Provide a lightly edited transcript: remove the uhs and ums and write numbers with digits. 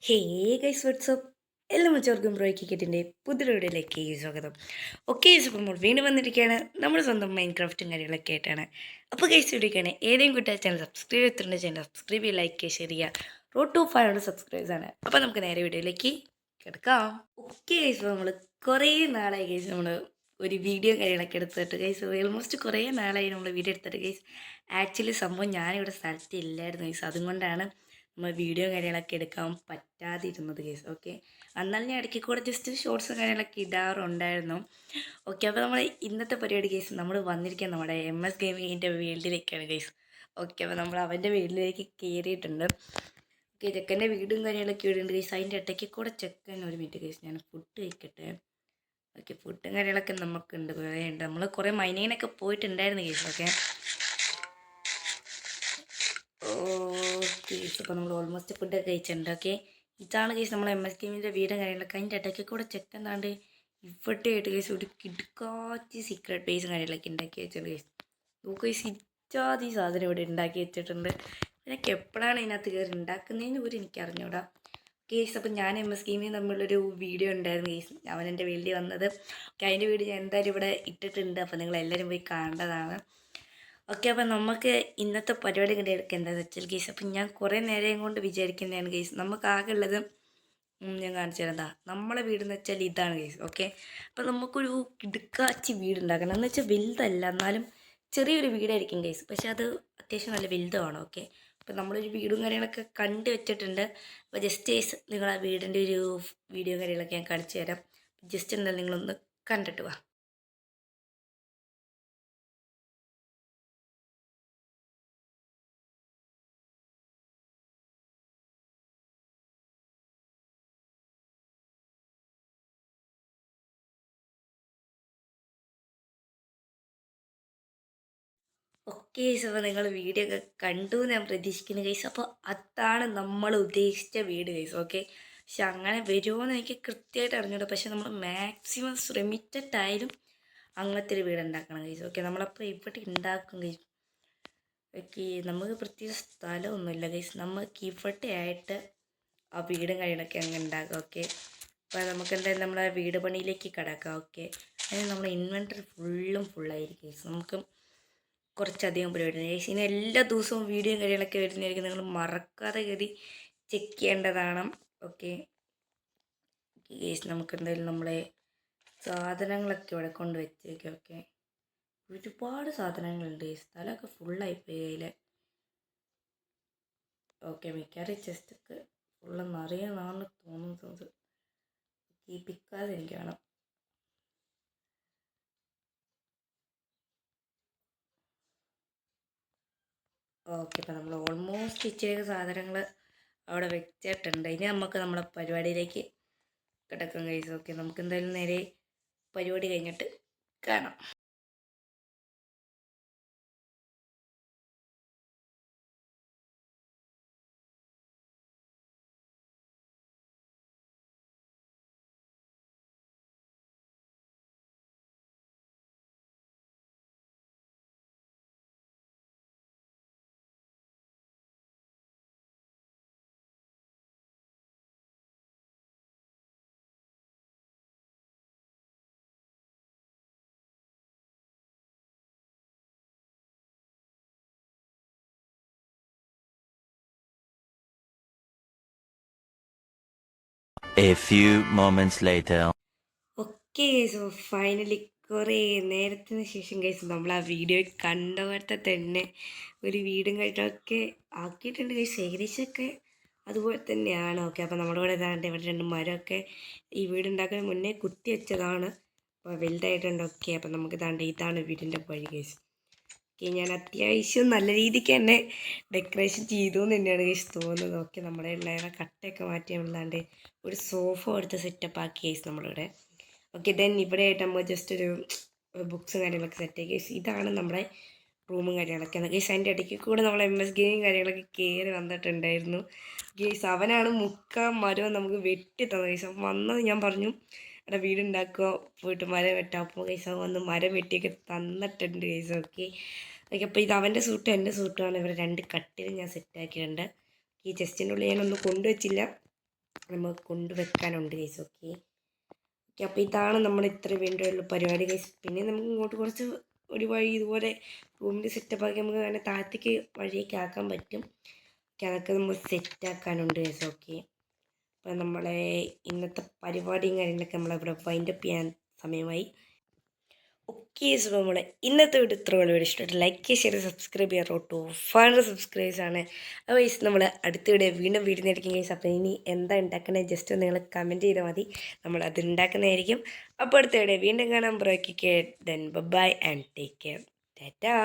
Hey guys WhatsApp എല്ലാ മച്ചവർക്കും ബ്രോയ്ക്ക് കിറ്റിൻ്റെ പുതിയ വീഡിയോയിലേക്ക് സ്വാഗതം. ഓക്കെ ഗൈസ്, അപ്പോൾ നമ്മൾ വീണ്ടും വന്നിരിക്കുകയാണ് നമ്മുടെ സ്വന്തം മൈൻ ക്രാഫ്റ്റും കാര്യങ്ങളൊക്കെ ആയിട്ടാണ്. അപ്പോൾ ഗൈസ് വീഡിയോക്കാണ് ഏതെങ്കിലും കുട്ടിയെ ചാനൽ സബ്സ്ക്രൈബ് ചെയ്തിട്ടുണ്ട്, ചാനൽ സബ്സ്ക്രൈബ് ചെയ്യുക, ലൈക്ക് ചെയ്യുക, ഷെയർ ചെയ്യുക. റോഡ് ടു 500 സബ്സ്ക്രൈബേഴ്സ് ആണ്. അപ്പോൾ നമുക്ക് നേരെ വീഡിയോയിലേക്ക് കിടക്കാം. ഓക്കെ ഗൈസ്, അപ്പോൾ നമ്മൾ കുറേ നാളായി ഗൈസ് നമ്മൾ ഒരു വീഡിയോ കാര്യങ്ങളൊക്കെ എടുത്തിട്ട് ഗൈസ്. ഓൾമോസ്റ്റ് കുറേ നാളായി നമ്മൾ വീഡിയോ എടുത്തിട്ട് ഗൈസ്. ആക്ച്വലി സംഭവം ഞാനിവിടെ സ്ഥലത്ത് ഇല്ലായിരുന്നു ഗൈസ്, അതുകൊണ്ടാണ് നമ്മൾ വീഡിയോ കാര്യങ്ങളൊക്കെ എടുക്കാൻ പറ്റാതിരുന്നത് കേസ്. ഓക്കെ, എന്നാൽ ഞാൻ ഇടയ്ക്ക് കൂടെ ജസ്റ്റ് ഷോർട്സും കാര്യങ്ങളൊക്കെ ഇടാറുണ്ടായിരുന്നു. ഓക്കെ, അപ്പോൾ നമ്മൾ ഇന്നത്തെ പരിപാടി കേസ് നമ്മൾ വന്നിരിക്കുക നമ്മുടെ MS ഗെയിമിങ്ങിൻ്റെ വീട്ടിലേക്കാണ് കേസ്. ഓക്കെ, അപ്പോൾ നമ്മൾ അവൻ്റെ വീട്ടിലേക്ക് കയറിയിട്ടുണ്ട്. ഓക്കെ, ചെക്കൻ്റെ വീടും കാര്യങ്ങളൊക്കെ ഇവിടെ ഉണ്ട് കേസ്. അതിൻ്റെ ഇടയ്ക്ക് കൂടെ ചെക്കൻ ഒരു മിനിറ്റ് കേസ്, ഞാൻ ഫുഡ് കഴിക്കട്ടെ. ഓക്കെ, ഫുഡും കാര്യങ്ങളൊക്കെ നമുക്കുണ്ട്, കുറേ ഉണ്ട്. നമ്മൾ കുറേ മൈനിങ്ങിനൊക്കെ പോയിട്ടുണ്ടായിരുന്നു കേസ്. ഓക്കെ കേസ്, അപ്പോൾ നമ്മൾ ഓൾമോസ്റ്റ് ഫുഡൊക്കെ കഴിച്ചിട്ടുണ്ട്. ഓക്കെ, ഇതാണ് കേസ് നമ്മൾ MS ഗെയിമിൻ്റെ വീടും കാര്യങ്ങളൊക്കെ. അതിൻ്റെ ഇടയ്ക്ക് കൂടെ ചെക്കൻ താണ്ട് ഇവിടെ ആയിട്ട് കേസ് ഒരു കിടക്കാച്ചി സീക്രട്ട് ബേസും കാര്യങ്ങളൊക്കെ ഉണ്ടാക്കി വെച്ചിട്ടുണ്ട് കേസ്. നോക്ക് കേസ്, ഇച്ചാതി സാധനം ഇവിടെ ഉണ്ടാക്കി വെച്ചിട്ടുണ്ട്. എനിക്ക് എപ്പോഴാണ് ഇതിനകത്ത് കയറി ഉണ്ടാക്കുന്നതിന് പോലും എനിക്ക് അറിഞ്ഞൂടാ കേസ്. അപ്പം ഞാൻ MS ഗെയിമിൽ തമ്മിലൊരു വീഡിയോ ഉണ്ടായിരുന്നു കേസ്, അവൻ എൻ്റെ വീട്ടിൽ വന്നത്. ഓക്കെ, അതിൻ്റെ വീഡിയോ ഞാൻ എന്തായാലും ഇവിടെ ഇട്ടിട്ടുണ്ട്, അപ്പോൾ നിങ്ങൾ എല്ലാവരും പോയി കാണേണ്ടതാണ്. ഓക്കെ, അപ്പം നമുക്ക് ഇന്നത്തെ പരിപാടി കണ്ടെടുക്കുക എന്താണെന്ന് വെച്ചാൽ ഗെയ്സ്, അപ്പം ഞാൻ കുറേ നേരം കൊണ്ട് വിചാരിക്കുന്നതാണ് ഗെയ്സ്. നമുക്ക് ആകെ ഉള്ളത് ഞാൻ കാണിച്ചു തരാം. എന്താ നമ്മളെ വീടെന്ന് വെച്ചാൽ ഇതാണ് ഗെയ്സ്. ഓക്കെ, അപ്പം നമുക്കൊരു കിടുക്കാച്ചി വീടുണ്ടാക്കണം എന്ന് വെച്ചാൽ വലുതല്ല, എന്നാലും ചെറിയൊരു വീടായിരിക്കും ഗെയ്സ്, പക്ഷെ അത് അത്യാവശ്യം നല്ല വലുതുമാണ്. ഓക്കെ, അപ്പം നമ്മളൊരു വീടും കാര്യങ്ങളൊക്കെ കണ്ടു വെച്ചിട്ടുണ്ട്. അപ്പോൾ ജസ്റ്റ് ഗെയ്സ് നിങ്ങൾ ആ വീടിൻ്റെ ഒരു വീഡിയോ കാര്യങ്ങളൊക്കെ ഞാൻ കാണിച്ചു തരാം. ജസ്റ്റ് എന്തായാലും നിങ്ങളൊന്ന് കണ്ടിട്ട് വാ. ഓക്കെ ഗൈസ്, അപ്പോൾ നിങ്ങൾ വീഡിയോ ഒക്കെ കണ്ടു ഞാൻ പ്രതീക്ഷിക്കുന്നു ഗൈസ്. അപ്പോൾ അതാണ് നമ്മൾ ഉദ്ദേശിച്ച വീട് ഗൈസ്. ഓക്കെ, പക്ഷെ അങ്ങനെ വരുമോ എന്ന് എനിക്ക് കൃത്യമായിട്ട് അറിഞ്ഞൂടാ, പക്ഷെ നമ്മൾ മാക്സിമം ശ്രമിച്ചിട്ടായാലും അങ്ങനത്തെ ഒരു വീട് ഉണ്ടാക്കണം ഗൈസ്. ഓക്കെ, നമ്മളപ്പോൾ ഇവിടെ ഉണ്ടാക്കും ഗൈസ്. ഓക്കെ, നമുക്ക് പ്രത്യേക സ്ഥലമൊന്നുമില്ല ഗൈസ്, നമുക്ക് ഇവിടെ ആയിട്ട് ആ വീടും കാര്യങ്ങളൊക്കെ അങ്ങ് ഉണ്ടാക്കാം. ഓക്കെ, അപ്പോൾ നമുക്ക് എന്തായാലും നമ്മൾ ആ വീട് പണിയിലേക്ക് കിടക്കാം. ഓക്കെ, അതിന് നമ്മുടെ ഇൻവെൻറ്ററി ഫുള്ളായിരിക്കും ഗൈസ്. നമുക്ക് കുറച്ചധികം പരിപാടി ഗൈസ്. ഇനി എല്ലാ ദിവസവും വീഡിയോയും കാര്യങ്ങളൊക്കെ വരുന്നതായിരിക്കും, നിങ്ങൾ മറക്കാതെ കയറി ചെക്ക് ചെയ്യേണ്ടതാണ്. ഓക്കെ ഗൈസ്, നമുക്ക് എന്തായാലും നമ്മളെ സാധനങ്ങളൊക്കെ ഇവിടെ കൊണ്ട് വെച്ചേക്കാം. ഓക്കെ, ഒരുപാട് സാധനങ്ങളുണ്ട് ഗൈസ്, സ്ഥലമൊക്കെ ഫുള്ളായിപ്പോയി കയ്യിൽ. ഓക്കെ, മിക്കവാറും ചെസ്റ്റൊക്കെ ഫുള്ള് നിറയെന്നാണ് തോന്നുന്നത്. കീപ്പിക്കാതെ എനിക്ക് വേണം. ഓക്കെ, ഇപ്പം നമ്മൾ ഓൾമോസ്റ്റ് ഇച്ചിരി സാധനങ്ങൾ അവിടെ വെച്ചിട്ടുണ്ട്. ഇനി നമുക്ക് നമ്മളെ പരിപാടിയിലേക്ക് കിടക്കാം ഗൈസ്. ഓക്കെ, നമുക്ക് എന്തായാലും നേരെ പരിപാടി കഴിഞ്ഞിട്ട് കാണാം. A few moments later. Okay so finally കുറേ നേരത്തിന് ശേഷം ഗൈസ് നമ്മൾ ആ വീഡിയോ കണ്ടപോലത്തെ തന്നെ ഒരു വീടും കാര്യങ്ങളൊക്കെ ആക്കിയിട്ടുണ്ട് ഗൈസ്. ഏകദേശമൊക്കെ അതുപോലെ തന്നെയാണ്. ഓക്കെ, അപ്പോൾ നമ്മുടെ ഇവിടെ ഇതാണ്ട് ഇവിടെ രണ്ട് മരമൊക്കെ ഈ വീടുണ്ടാക്കാൻ മുന്നേ കുത്തി വെച്ചതാണ്, അപ്പോൾ വലുതായിട്ടുണ്ട്. ഓക്കെ, അപ്പോൾ നമുക്ക് ഇതാണ് വീടിൻ്റെ വഴി ഗൈസ്. ഓക്കെ, ഞാൻ അത്യാവശ്യം നല്ല രീതിക്ക് തന്നെ ഡെക്കറേഷൻ ചെയ്തു എന്ന് തന്നെയാണ് ഗൈസ് തോന്നുന്നത്. ഓക്കെ, നമ്മുടെ ഉള്ള കട്ടയൊക്കെ മാറ്റി നമ്മളാണ്ട് ഒരു സോഫ എടുത്ത് സെറ്റപ്പ് ആക്കി ഗൈസ് നമ്മളിവിടെ. ഓക്കെ, ദെൻ ഇവിടെ ആയിട്ട് നമ്മൾ ജസ്റ്റ് ഒരു ബുക്സും കാര്യങ്ങളൊക്കെ സെറ്റ് ആക്കി ഗൈസ്. ഇതാണ് നമ്മുടെ റൂമും കാര്യങ്ങളൊക്കെ ഗൈസ്. അതിൻ്റെ ഇടയ്ക്ക് കൂടെ നമ്മൾ MS ഗെയിമും കാര്യങ്ങളൊക്കെ കയറി വന്നിട്ടുണ്ടായിരുന്നു ഗൈസ്. അവനാണ് മുക്കാൽ മരവും നമുക്ക് വെട്ടി തന്നത് ഗൈസ്. അപ്പം വന്നത് ഞാൻ പറഞ്ഞു അവിടെ വീടുണ്ടാക്കുക, പോയിട്ട് മരം വെട്ടാം. അപ്പോൾ ഗൈസ് അവൻ വന്ന് മരം വെട്ടിയൊക്കെ തന്നിട്ടുണ്ട് ഗൈസ്. ഓക്കെ ഓക്കെ, അപ്പോൾ ഇത് അവൻ്റെ സൂട്ടും എൻ്റെ സൂട്ടുമാണ്. ഇവരെ രണ്ട് കട്ടിലും ഞാൻ സെറ്റാക്കിയിട്ടുണ്ട്. ഈ ചെസ്റ്റിൻ്റെ ഉള്ളിൽ ഞാനൊന്നും കൊണ്ടുവച്ചില്ല, നമുക്ക് കൊണ്ടുവെക്കാനുണ്ട് ഗൈസ്. ഓക്കെ ഓക്കെ, അപ്പോൾ ഇതാണ് നമ്മൾ ഇത്ര വേണ്ടിയുള്ള പരിപാടി ഗൈസ്. പിന്നെ നമുക്ക് ഇങ്ങോട്ട് കുറച്ച് ഒരു വഴി ഇതുപോലെ റൂമിൻ്റെ സെറ്റപ്പാക്കി നമുക്ക് അങ്ങനെ താഴത്തേക്ക് വഴിയൊക്കെ ആക്കാൻ പറ്റും. ഓക്കെ, അതൊക്കെ നമ്മൾ സെറ്റാക്കാനുണ്ട് ഗൈസ്. ഓക്കെ, അപ്പോൾ നമ്മളെ ഇന്നത്തെ പരിപാടിയും കാര്യങ്ങളൊക്കെ നമ്മളിവിടെ വൈൻഡപ്പ് ചെയ്യാൻ സമയമായി. ഓക്കെ, സോ നമ്മുടെ ഇന്നത്തെ വീഡിയോ ഇത്രയുള്ള വീഡിയോ ഇഷ്ടമായിട്ട് ലൈക്ക് ഷെയർ സബ്സ്ക്രൈബ് ചെയ്യാറോ ടു 500 സബ്സ്ക്രൈബേഴ്സാണ്. അപ്പോൾ ഗൈസ് നമ്മൾ അടുത്ത വീഡിയോ വീണ്ടും വീടുന്നതായിരിക്കും ഗൈസ്. അപ്പോൾ ഇനി എന്താ ഉണ്ടാക്കണത് ജസ്റ്റ് ഒന്ന് നിങ്ങൾ കമൻറ്റ് ചെയ്താൽ മതി, നമ്മൾ അത് ഉണ്ടാക്കുന്നതായിരിക്കും. അപ്പോൾ അടുത്ത വീഡിയോ വീണ്ടും കാണാൻ ബ്രോയ്ക്ക് then bye and take care. Tata.